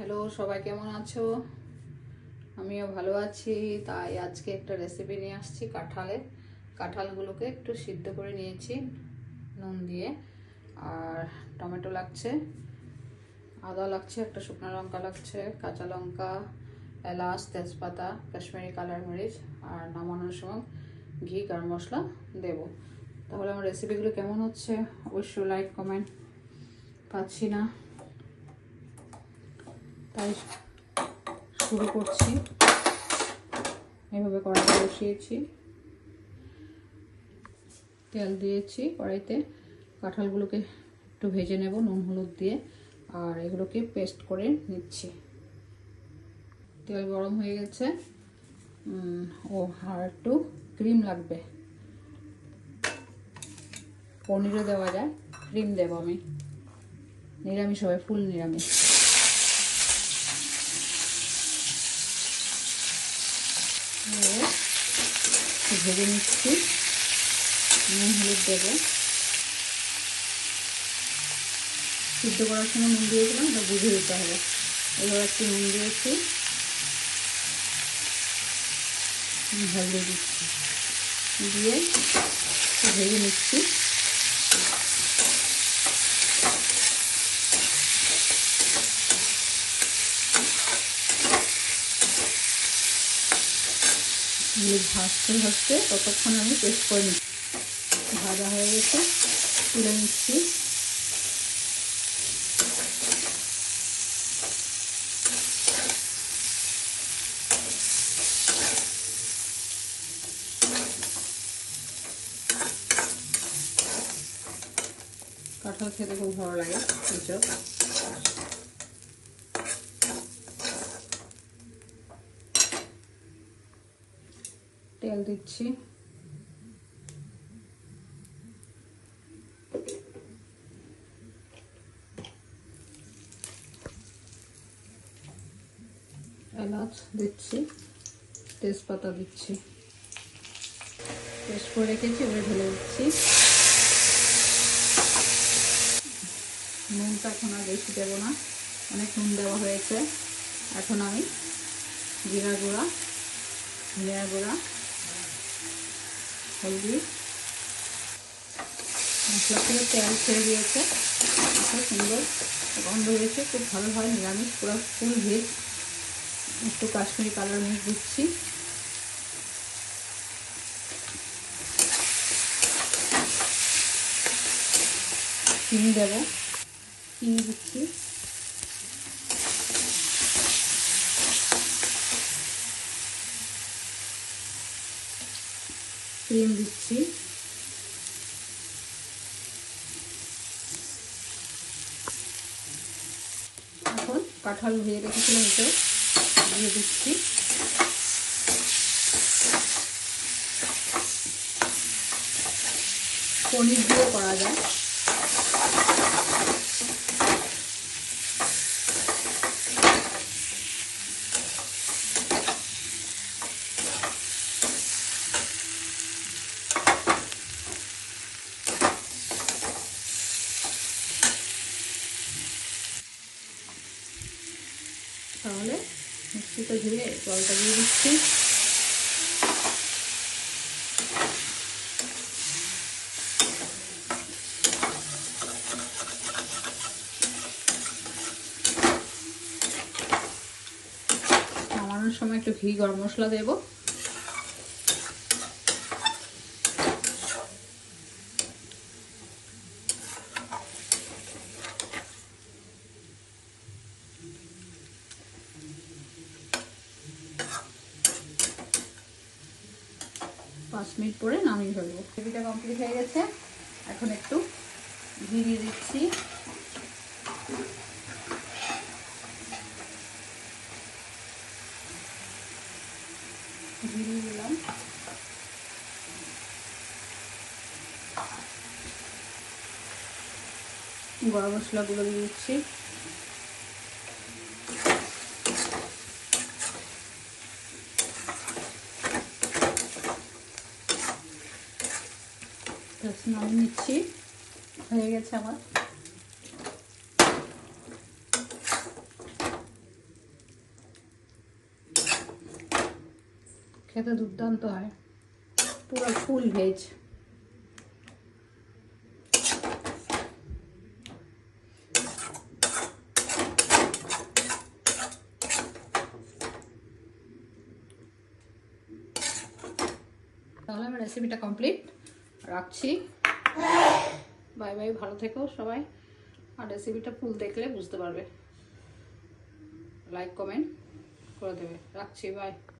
Hello, সবাই কেমন আছো? আমিও ভালো আছি। তাই আজকে একটা রেসিপি নিয়ে আসছি কাঁঠালের। কাঁঠালগুলোকে একটু সিদ্ধ করে নিয়েছি নুন দিয়ে, আর টমেটো লাগছে, আদা লাগছে, একটা শুকনো লঙ্কা লাগছে, কাঁচা লঙ্কা, এলাচ, তেজপাতা, কাশ্মীরি কালার মরিচ, আর নামানোর সময় ঘি গরম মশলা দেব। তাহলে আমার রেসিপিগুলো কেমন হচ্ছে অবশ্যই লাইক কমেন্ট পাচ্ছি না, তাই শুরু করছি। এভাবে কড়াইতে বসিয়েছি, তেল দিয়েছি কড়াইতে। কাঁঠালগুলোকে একটু ভেজে নেব নুন হলুদ দিয়ে, আর এগুলোকে পেস্ট করে নিচ্ছি। তেল গরম হয়ে গেছে। আর একটু ক্রিম লাগবে, পনিরও দেওয়া যায়, ক্রিম দেবো আমি। নিরামিষ হবে, ফুল নিরামিষ। ভেজে নিচ্ছি, নুন হলুদ দেবো। সিদ্ধ করার সময় নুন দিয়েছিলাম, ওটা বুঝে দিতে হবে। এবার একটু নুন দিয়েছি, হলদি দিচ্ছি, দিয়ে ভেজে নিচ্ছি। ভাজতে ভাজতে ততক্ষণ আমি পেস্ট করে নিচ্ছি। ভাজা হয়ে গেছে, তুলে নিচ্ছি। কাঁঠাল খেতে খুব ভালো লাগে। এসব তেল দিচ্ছি, এলাচ দিচ্ছি, তেজপাতা দিচ্ছি, পেস্ট করে রেখেছি, ওটা ঢেলে দিচ্ছি। নুনটা এখন আর বেশি দেবো না, অনেক নুন দেওয়া হয়েছে। এখন আমি জিরা গুঁড়া, ধনিয়া গুঁড়া, হলদি, মশলা থেকে তেল ছেড়ে দিয়েছে, খুব সুন্দর গন্ধ হয়েছে, খুব ভালো হয় নিরামিষ, পুরো ফুল ভেজ। একটু কাশ্মীরি কালার মির্চ দিচ্ছি, চিনি দেবো, চিনি দিচ্ছি, ক্রিম দিচ্ছি, এখন কাঁঠাল ভেজে রেখেছিলাম এতে দিয়ে দিচ্ছি। পনির দিয়ে করা যায়। তাহলে মিক্সিতে ধুয়ে জলটা দিয়ে দিচ্ছি। নামানোর সময় একটু ঘি গরম মশলা দেবো। 5 মিনিট পরে নামিয়ে ফেলবো। রেসিপিটা কমপ্লিট হয়ে গেছে। এখন একটু ঘি দিয়ে দিচ্ছি, ঘি দিয়ে দিলাম, গরম মশলাগুলো দিয়ে দিচ্ছি, নামিয়ে নিচ্ছি। হয়ে গেছে আমার। খেতে দুর্দান্ত হয়, পুরো ফুল ভেজ। তাহলে আমার রেসিপিটা কমপ্লিট, রাখছি। বাই বাই, ভালো থেকো সবাই। আর রেসিপিটা ফুল দেখলে বুঝতে পারবে, লাইক কমেন্ট করে দেবে। রাখছি, বাই।